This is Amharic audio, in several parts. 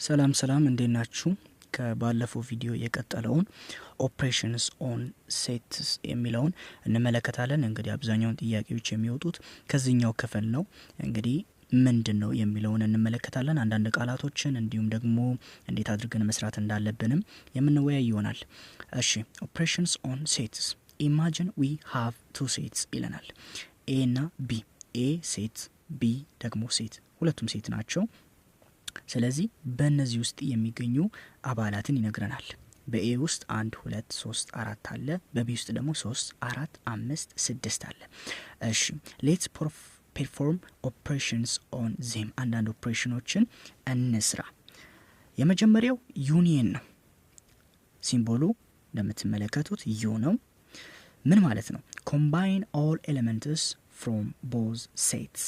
ሰላም እንዴት ናችሁ? ከባለፈው ቪዲዮ የቀጠለውን ኦፕሬሽንስ ኦን ሴትስ የሚለውን እንመለከታለን። እንግዲህ አብዛኛውን ጥያቄዎች የሚወጡት ከዚህኛው ክፍል ነው። እንግዲህ ምንድነው የሚለውን እንመለከታለን። አንዳንድ ቃላቶችን እንዲሁም ደግሞ እንዴት አድርገን መስራት እንዳለብንም የምንወያይ ይሆናል። እሺ፣ ኦፕሬሽንስ ኦን ሴትስ ኢማጂን ዊ ሃቭ ቱ ሴትስ ይለናል። ኤ እና ቢ። ኤ ሴት፣ ቢ ደግሞ ሴት፣ ሁለቱም ሴት ናቸው። ስለዚህ በእነዚህ ውስጥ የሚገኙ አባላትን ይነግረናል። በኤ ውስጥ 1 2 3 4 አለ። በቢ ውስጥ ደግሞ 3 4 5 6 አለ። እሺ ሌትስ ፐርፎርም ኦፕሬሽንስ ኦን ዜም። አንዳንድ ኦፕሬሽኖችን እንስራ። የመጀመሪያው ዩኒየን ነው። ሲምቦሉ እንደምትመለከቱት ዩ ነው። ምን ማለት ነው? ኮምባይን ኦል ኤሌመንትስ ፍሮም ቦዝ ሴትስ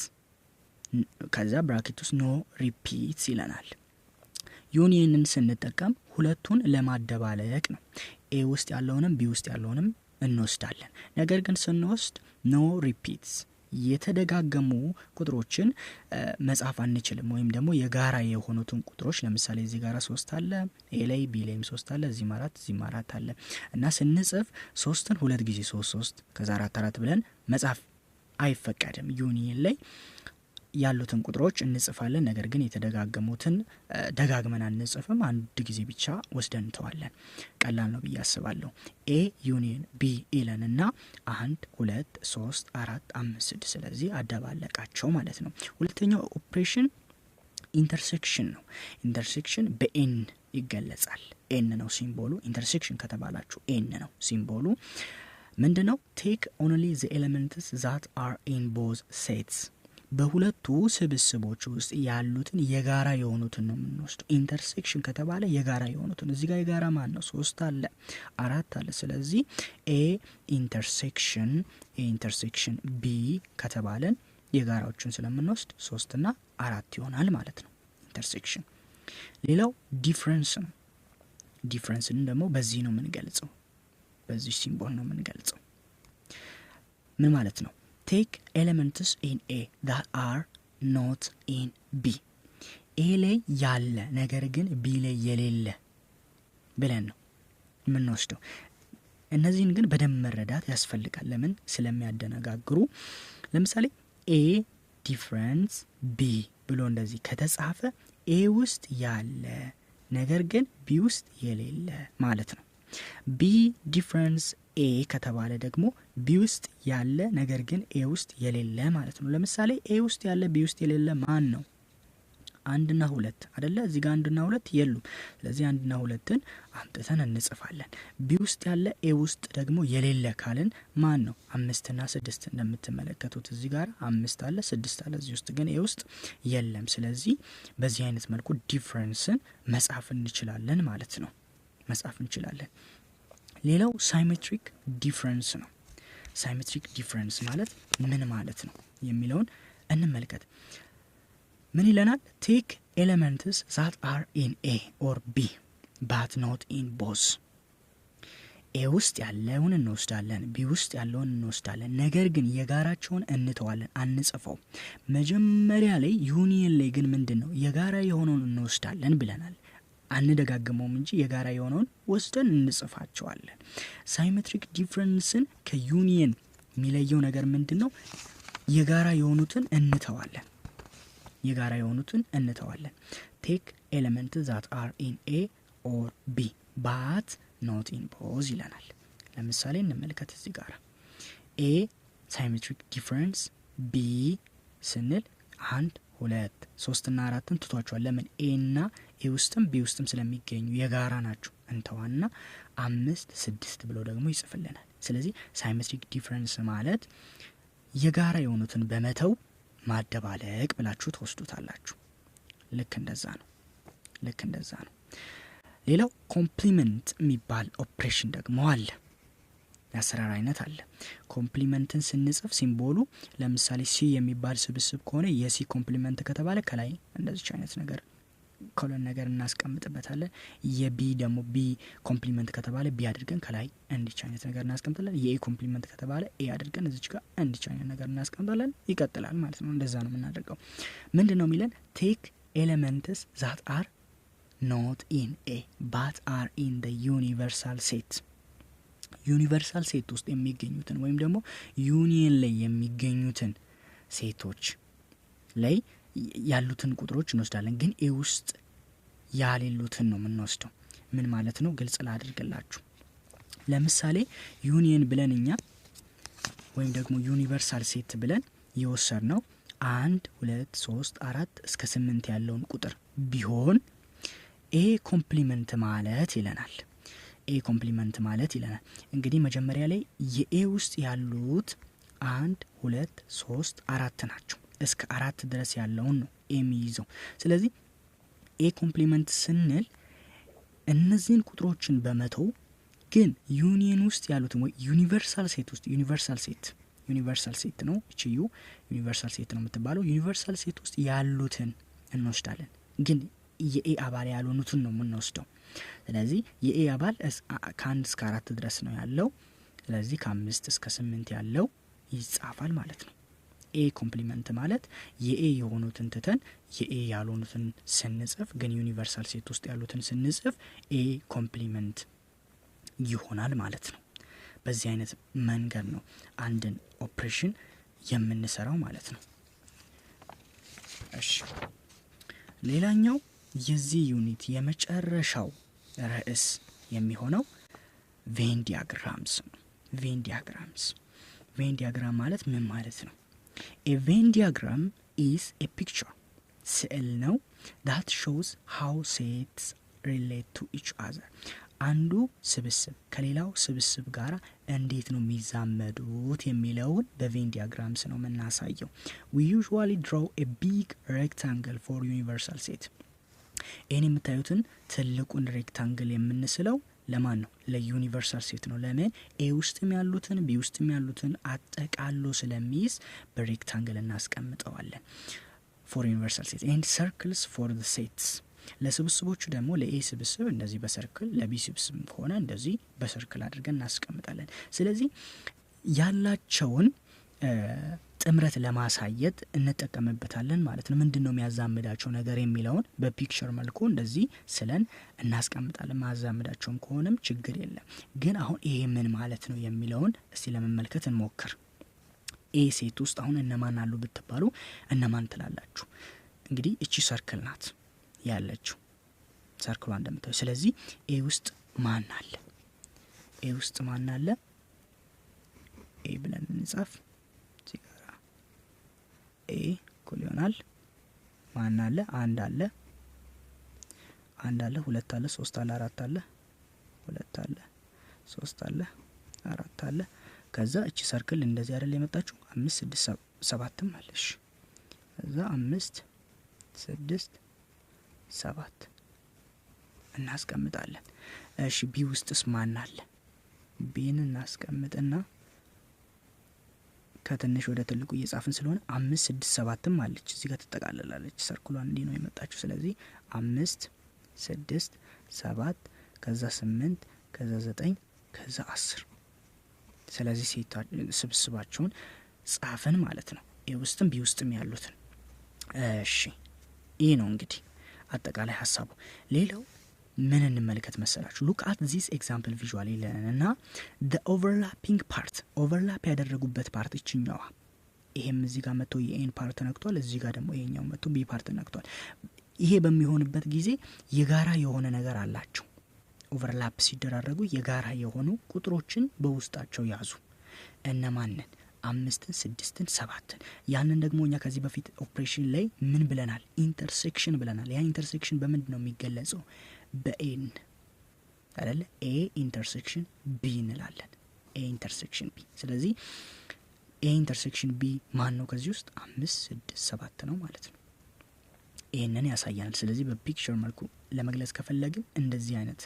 ከዛ ብራኬት ውስጥ ኖ ሪፒትስ ይለናል። ዩኒየንን ስንጠቀም ሁለቱን ለማደባለቅ ነው። ኤ ውስጥ ያለውንም ቢ ውስጥ ያለውንም እንወስዳለን። ነገር ግን ስንወስድ ኖ ሪፒትስ የተደጋገሙ ቁጥሮችን መጻፍ አንችልም። ወይም ደግሞ የጋራ የሆኑትን ቁጥሮች ለምሳሌ እዚህ ጋራ 3 አለ፣ ኤ ላይ ቢ ላይም 3 አለ፣ እዚህም 4 አለ እና ስንጽፍ 3ን ሁለት ጊዜ 3 ከዛ 4 ብለን መጻፍ አይፈቀድም። ዩኒየን ላይ ያሉትን ቁጥሮች እንጽፋለን። ነገር ግን የተደጋገሙትን ደጋግመን አንጽፍም። አንድ ጊዜ ብቻ ወስደን እንተዋለን። ቀላል ነው ብዬ አስባለሁ። ኤ ዩኒየን ቢ ኢለን እና 1 2 3 4 5 6 ስለዚህ አደባለቃቸው ማለት ነው። ሁለተኛው ኦፕሬሽን ኢንተርሴክሽን ነው። ኢንተርሴክሽን በኤን ይገለጻል። ኤን ነው ሲምቦሉ። ኢንተርሴክሽን ከተባላችሁ ኤን ነው ሲምቦሉ። ምንድነው? ቴክ ኦንሊ ዘ ኤሌመንትስ ዛት አር ኢን ቦዝ ሴትስ በሁለቱ ስብስቦች ውስጥ ያሉትን የጋራ የሆኑትን ነው የምንወስደው። ኢንተርሴክሽን ከተባለ የጋራ የሆኑትን እዚህ ጋር የጋራ ማን ነው? 3 አለ፣ 4 አለ። ስለዚህ ኤ ኢንተርሴክሽን ቢ ከተባለን የጋራዎቹን ስለምንወስድ 3 እና 4 ይሆናል ማለት ነው ኢንተርሴክሽን። ሌላው ዲፍረንስ ነው። ዲፍረንስን ደግሞ በዚህ ነው የምንገልጸው፣ በዚህ ሲምቦል ነው የምንገልጸው። ምን ማለት ነው? ቴክ ኤሌመንትስ ኢን ኤ that are not in B ኤ ላይ ያለ ነገር ግን ቢ ላይ የሌለ ብለን ነው የምንወስደው። እነዚህን ግን በደንብ መረዳት ያስፈልጋል። ለምን? ስለሚያደነጋግሩ። ለምሳሌ ኤ ዲፍረንስ ቢ ብሎ እንደዚህ ከተጻፈ ኤ ውስጥ ያለ ነገር ግን ቢ ውስጥ የሌለ ማለት ነው። ቢ ዲፍረንስ ኤ ከተባለ ደግሞ ቢ ውስጥ ያለ ነገር ግን ኤ ውስጥ የሌለ ማለት ነው። ለምሳሌ ኤ ውስጥ ያለ ቢ ውስጥ የሌለ ማን ነው? 1 እና 2 አይደለ? እዚህ ጋር 1 እና 2 የሉም። ስለዚህ 1 እና 2ን አምጥተን እንጽፋለን። ቢ ውስጥ ያለ ኤ ውስጥ ደግሞ የሌለ ካልን ማን ነው? 5 እና 6 እንደምትመለከቱት እዚህ ጋር 5 አለ 6 አለ፣ እዚህ ውስጥ ግን ኤ ውስጥ የለም። ስለዚህ በዚህ አይነት መልኩ ዲፍረንስን መጻፍ እንችላለን ማለት ነው። መጻፍ እንችላለን። ሌላው ሳይሜትሪክ ዲፍረንስ ነው። ሳይሜትሪክ ዲፍረንስ ማለት ምን ማለት ነው የሚለውን እንመልከት። ምን ይለናል? ቴክ ኤሌመንትስ ዛት አር ኢን ኤ ኦር ቢ ባት ኖት ኢን ቦዝ። ኤ ውስጥ ያለውን እንወስዳለን፣ ቢ ውስጥ ያለውን እንወስዳለን። ነገር ግን የጋራቸውን እንተዋለን፣ አንጽፈው። መጀመሪያ ላይ ዩኒየን ላይ ግን ምንድነው የጋራ የሆነውን እንወስዳለን ብለናል። አንደጋግመውም እንጂ የጋራ የሆነውን ወስደን እንጽፋቸዋለን። ሳይሜትሪክ ዲፍረንስን ከዩኒየን የሚለየው ነገር ምንድነው? የጋራ የሆኑትን እንተዋለን። የጋራ የሆኑትን እንተዋለን። ቴክ ኤሌመንትስ ዛት አር ኢን ኤ ኦር ቢ ባት ኖት ኢን ቦዝ ይለናል። ለምሳሌ እንመልከት። እዚህ ጋር ኤ ሳይሜትሪክ ዲፍረንስ ቢ ስንል 1 2 3 እና 4ን ትቷቸዋል። ለምን? ኤ እና ኤ ውስጥም ቢ ውስጥም ስለሚገኙ የጋራ ናቸው። እንተዋና 5 6 ብሎ ደግሞ ይጽፍልናል። ስለዚህ ሳይሜትሪክ ዲፍረንስ ማለት የጋራ የሆኑትን በመተው ማደባለቅ ብላችሁ ተወስዱታላችሁ። ልክ እንደዛ ነው። ሌላው ኮምፕሊመንት የሚባል ኦፕሬሽን ደግሞ አለ። የአሰራር አይነት አለ። ኮምፕሊመንትን ስንጽፍ ሲምቦሉ ለምሳሌ ሲ የሚባል ስብስብ ከሆነ የሲ ኮምፕሊመንት ከተባለ ከላይ እንደዚህ አይነት ነገር ኮሎን ነገር እናስቀምጥበታለን። የቢ ደግሞ ቢ ኮምፕሊመንት ከተባለ ቢ አድርገን ከላይ እንዲች አይነት ነገር እናስቀምጣለን። የኤ ኮምፕሊመንት ከተባለ ኤ አድርገን እዚች ጋር እንዲች አይነት ነገር እናስቀምጣለን። ይቀጥላል ማለት ነው። እንደዛ ነው የምናደርገው። ምንድነው የሚለን? ቴክ ኤሌመንትስ ዛት አር not in A but are in the universal set ዩኒቨርሳል ሴት ውስጥ የሚገኙትን ወይም ደግሞ ዩኒየን ላይ የሚገኙትን ሴቶች ላይ ያሉትን ቁጥሮች እንወስዳለን። ግን ኤ ውስጥ ያሌሉትን ነው የምንወስደው። ምን ማለት ነው? ግልጽ ላድርግላችሁ። ለምሳሌ ዩኒየን ብለን እኛ ወይም ደግሞ ዩኒቨርሳል ሴት ብለን የወሰድነው 1 2 3 4 እስከ 8 ያለውን ቁጥር ቢሆን ኤ ኮምፕሊመንት ማለት ይለናል። ኤ ኮምፕሊመንት ማለት ይለናል። እንግዲህ መጀመሪያ ላይ የኤ ውስጥ ያሉት 1 2 3 4 ናቸው። እስከ 4 ድረስ ያለውን ነው ኤ የሚይዘው። ስለዚህ ኤ ኮምፕሊመንት ስንል እነዚህን ቁጥሮችን በመተው ግን ዩኒየን ውስጥ ያሉትን ወይ ዩኒቨርሳል ሴት ውስጥ ዩኒቨርሳል ሴት ነው እቺ ዩኒቨርሳል ሴት ነው የምትባለው። ዩኒቨርሳል ሴት ውስጥ ያሉትን እንወስዳለን። ግን የኤ አባል ያልሆኑትን ነው የምንወስደው። ስለዚህ የኤ አባል ከ1 እስከ 4 ድረስ ነው ያለው። ስለዚህ ከ5 እስከ 8 ያለው ይጻፋል ማለት ነው። ኤ ኮምፕሊመንት ማለት የኤ የሆኑትን ትተን የኤ ያልሆኑትን ስንጽፍ ግን ዩኒቨርሳል ሴት ውስጥ ያሉትን ስንጽፍ ኤ ኮምፕሊመንት ይሆናል ማለት ነው። በዚህ አይነት መንገድ ነው አንድን ኦፕሬሽን የምንሰራው ማለት ነው። እሺ ሌላኛው የዚህ ዩኒት የመጨረሻው ርዕስ የሚሆነው ቬን ዲያግራምስ ነው። ቬን ዲያግራም ማለት ምን ማለት ነው? A Venn diagram is a picture ስዕል ነው that shows how sets relate to each other አንዱ ስብስብ ከሌላው ስብስብ ጋር እንዴት ነው የሚዛመዱት የሚለውን በቬን ዲያግራምስ ነው የምናሳየው። We usually draw a big rectangle for universal set ይህን የምታዩትን ትልቁን ሬክታንግል የምንስለው ለማን ነው? ለዩኒቨርሳል ሴት ነው። ለምን? ኤ ውስጥም ያሉትን ቢ ውስጥም ያሉትን አጠቃሎ ስለሚይዝ በሬክታንግል እናስቀምጠዋለን። for universal set and circles for the sets ለስብስቦቹ ደግሞ ለኤ ስብስብ እንደዚህ በሰርክል ለቢ ስብስብ ከሆነ እንደዚህ በሰርክል አድርገን እናስቀምጣለን። ስለዚህ ያላቸውን ጥምረት ለማሳየት እንጠቀምበታለን ማለት ነው። ምንድነው የሚያዛምዳቸው ነገር የሚለውን በፒክቸር መልኩ እንደዚህ ስለን እናስቀምጣለን። ማዛምዳቸውም ከሆነም ችግር የለም። ግን አሁን ይሄ ምን ማለት ነው የሚለውን እስቲ ለመመልከት እንሞክር። ኤ ሴት ውስጥ አሁን እነማን አሉ ብትባሉ እነማን ትላላችሁ? እንግዲህ እቺ ሰርክል ናት ያለችው ሰርክሏ እንደምታዩ። ስለዚህ ኤ ውስጥ ማን አለ? ኤ ውስጥ ማን አለ? ኤ ብለን እንጻፍ። ኤ እኩል ይሆናል ማን አለ? አንድ አለ፣ 2 አለ፣ 3 አለ፣ 4 አለ፣ 2 አለ፣ 3 አለ፣ 4 አለ። ከዛ እቺ ሰርክል እንደዚህ አይደል የመጣችው 5 6 7ም አለሽ። ከዛ 5 6 7 እናስቀምጣለን። እሺ ቢ ውስጥስ ማን አለ? ቢን እናስቀምጥና ከትንሽ ወደ ትልቁ እየጻፍን ስለሆነ 5 6 7ም አለች እዚህ ጋር ተጠቃለላለች። ሰርክሏ እንዲህ ነው የመጣችው። ስለዚህ 5 6 7 ከዛ 8 ከዛ 9 ከዛ 10 ስለዚህ ስብስባቸውን ጻፈን ማለት ነው። ኤ ውስጥም ቢ ውስጥም ያሉትን። እሺ ይሄ ነው እንግዲህ አጠቃላይ ሐሳቡ። ሌላው ምን እንመልከት መሰላችሁ? look at this example visually ለና the overlapping part overlap ያደረጉበት ፓርት እቺኛዋ ይሄም እዚህ ጋር መጥቶ የኤን ፓርት ነክቷል፣ እዚህ ጋር ደግሞ ይሄኛው መጥቶ ቢ ፓርት ነክቷል። ይሄ በሚሆንበት ጊዜ የጋራ የሆነ ነገር አላቸው። ኦቨርላፕ ሲደራረጉ የጋራ የሆኑ ቁጥሮችን በውስጣቸው ያዙ። እነማንን? 5 6 7 ያንን ደግሞ እኛ ከዚህ በፊት ኦፕሬሽን ላይ ምን ብለናል? ኢንተርሴክሽን ብለናል። ያ ኢንተርሴክሽን በምንድን ነው የሚገለጸው? በኤን አይደለ? ኤ ኢንተርሴክሽን ቢ እንላለን። ኤ ኢንተርሴክሽን ቢ። ስለዚህ ኤ ኢንተርሴክሽን ቢ ማን ነው? ከዚህ ውስጥ 5 6 7 ነው ማለት ነው። ይሄንን ያሳያል። ስለዚህ በፒክቸር መልኩ ለመግለጽ ከፈለግን እንደዚህ አይነት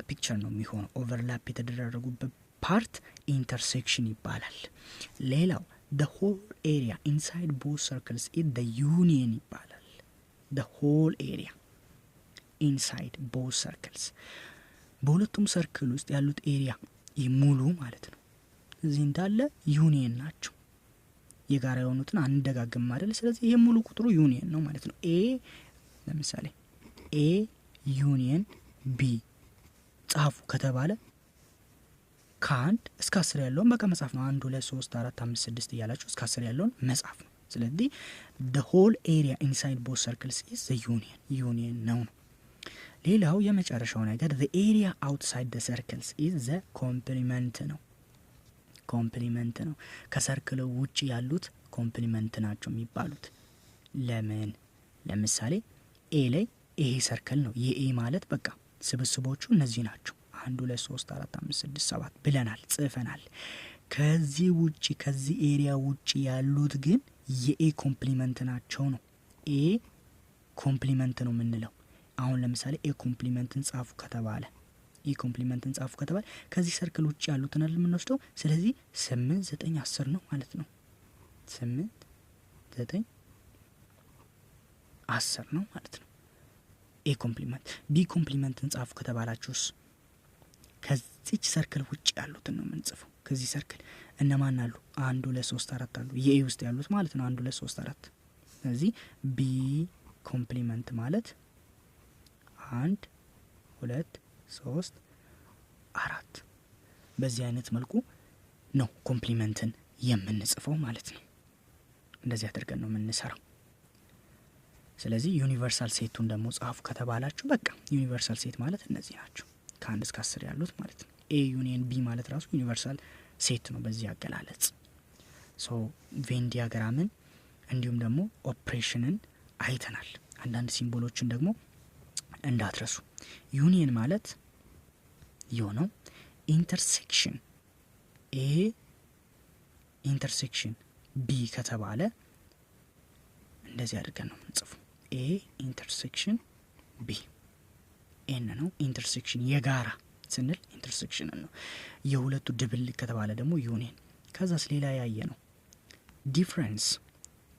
ፒክቸር ነው የሚሆነው። ኦቨርላፕ የተደረጉበት ፓርት ኢንተርሴክሽን ይባላል። ሌላው the whole area inside both circles is the union ይባላል። the whole area inside both circles በሁለቱም ሰርክል ውስጥ ያሉት ኤሪያ ሙሉ ማለት ነው። እዚህ እንዳለ ዩኒየን ናቸው። የጋራ የሆኑትን አንደጋግም አይደል? ስለዚህ ይሄ ሙሉ ቁጥሩ ዩኒየን ነው ማለት ነው። ኤ ለምሳሌ ኤ ዩኒየን ቢ ጻፉ ከተባለ ከአንድ እስከ 10 ያለውን በቃ መጻፍ ነው። 1 2 3 4 5 6 እያላችሁ እስከ 10 ያለውን መጻፍ ነው። ስለዚህ the whole area inside both circles is the union ነው። ሌላው የመጨረሻው ነገር the area outside the circles is the complement ነው። ኮምፕሊመንት ነው። ከሰርክል ውጪ ያሉት ኮምፕሊመንት ናቸው የሚባሉት። ለምን? ለምሳሌ ኤ ላይ ይሄ ሰርክል ነው። የኤ ማለት በቃ ስብስቦቹ እነዚህ ናቸው። 1 2 3 4 5 6 7 ብለናል ጽፈናል። ከዚህ ውጪ ከዚህ ኤሪያ ውጪ ያሉት ግን የኤ ኮምፕሊመንት ናቸው ነው። ኤ ኮምፕሊመንት ነው የምንለው። አሁን ለምሳሌ ኤ ኮምፕሊመንትን ጻፉ ከተባለ ከዚህ ሰርክል ውጪ ያሉትን አይደል የምንወስደው። ስለዚህ 8 9 10 ነው ማለት ነው። 8 9 10 ነው ማለት ነው ኤ ኮምፕሊመንት። ቢ ኮምፕሊመንትን ጻፉ ከተባላችሁስ ከዚህ ሰርክል ውጪ ያሉትን ነው የምንጽፈው። ከዚህ ሰርክል እነማን አሉ? 1 2 3 4 አሉ። የኤ ውስጥ ያሉት ማለት ነው 1 2 3 4። ስለዚህ ቢ ኮምፕሊመንት ማለት 1 2 3 4። በዚህ አይነት መልኩ ነው ኮምፕሊመንትን የምንጽፈው ማለት ነው። እንደዚህ አድርገን ነው የምንሰራው። ስለዚህ ዩኒቨርሳል ሴቱን ደግሞ ጻፉ ከተባላችሁ በቃ ዩኒቨርሳል ሴት ማለት እነዚህ ናቸው ከ1 እስከ 10 ያሉት ማለት ነው። ኤ ዩኒየን ቢ ማለት ራሱ ዩኒቨርሳል ሴት ነው በዚህ አገላለጽ። ሶ ቬን ዲያግራምን እንዲሁም ደግሞ ኦፕሬሽንን አይተናል። አንዳንድ ሲምቦሎችን ደግሞ እንዳትረሱ። ዩኒየን ማለት የሆነው ኢንተርሴክሽን ኤ ኢንተርሴክሽን ቢ ከተባለ እንደዚህ አድርገን ነው የምንጽፈው። ኤ ኢንተርሴክሽን ቢ ኤን ነው። ኢንተርሴክሽን የጋራ ስንል ኢንተርሴክሽን ነው። የሁለቱ ድብልቅ ከተባለ ደግሞ ዩኒየን። ከዛስ ሌላ ያየ ነው ዲፍረንስ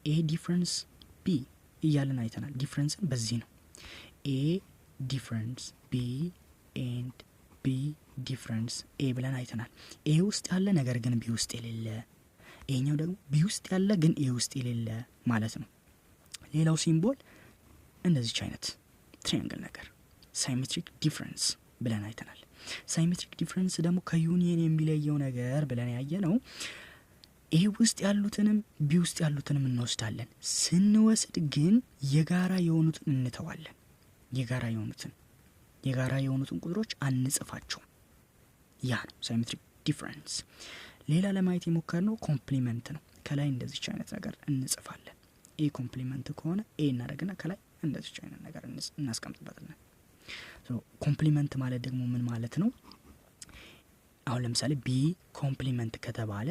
ኤ ዲፍረንስ ቢ እያለን አይተናል። ዲፍረንስን በዚህ ነው ኤ ዲፍረንስ ቢ ኤንድ ቢ ዲፍረንስ ኤ ብለን አይተናል። ኤ ውስጥ ያለ ነገር ግን ቢ ውስጥ የሌለ፣ ኤኛው ደግሞ ቢ ውስጥ ያለ ግን ኤ ውስጥ የሌለ ማለት ነው። ሌላው ሲምቦል እንደዚች አይነት ትሪያንግል ነገር ሳይሜትሪክ ዲፍረንስ ብለን አይተናል። ሳይሜትሪክ ዲፍረንስ ደግሞ ከዩኒየን የሚለየው ነገር ብለን ያየ ነው ኤ ውስጥ ያሉትንም ቢ ውስጥ ያሉትንም እንወስዳለን። ስንወስድ ግን የጋራ የሆኑትን እንተዋለን። የጋራ የሆኑትን ቁጥሮች አንጽፋቸውም። ያ ነው ሳይሜትሪክ ዲፍረንስ። ሌላ ለማየት የሞከርነው ኮምፕሊመንት ነው። ከላይ እንደዚች አይነት ነገር እንጽፋለን። ኤ ኮምፕሊመንት ከሆነ ኤ እናደርግና ከላይ እንደዚች አይነት ነገር እናስቀምጥበታለን። ኮምፕሊመንት ማለት ደግሞ ምን ማለት ነው? አሁን ለምሳሌ ቢ ኮምፕሊመንት ከተባለ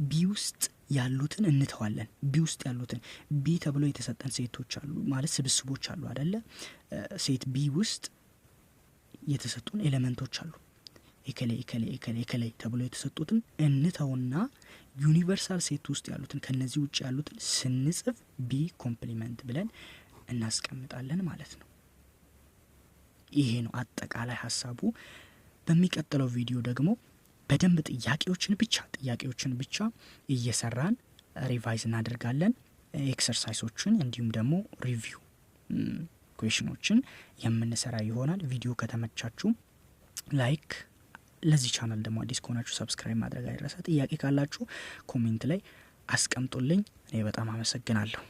ቢ ውስጥ ያሉትን እንተዋለን። ቢ ውስጥ ያሉትን ቢ ተብሎ የተሰጠን ሴቶች አሉ ማለት ስብስቦች አሉ አይደለ? ሴት ቢ ውስጥ የተሰጡን ኤሌመንቶች አሉ። ኤከሌ ተብሎ የተሰጡትን እንተውና ዩኒቨርሳል ሴት ውስጥ ያሉትን ከነዚህ ውጭ ያሉትን ስንጽፍ ቢ ኮምፕሊመንት ብለን እናስቀምጣለን ማለት ነው። ይሄ ነው አጠቃላይ ሀሳቡ። በሚቀጥለው ቪዲዮ ደግሞ በደንብ ጥያቄዎችን ብቻ እየሰራን ሪቫይዝ እናደርጋለን። ኤክሰርሳይሶችን እንዲሁም ደግሞ ሪቪው ኩዌሽኖችን የምንሰራ ይሆናል። ቪዲዮ ከተመቻችሁ ላይክ፣ ለዚህ ቻናል ደግሞ አዲስ ከሆናችሁ ሰብስክራይብ ማድረግ አይረሳ። ጥያቄ ካላችሁ ኮሜንት ላይ አስቀምጡልኝ። እኔ በጣም አመሰግናለሁ።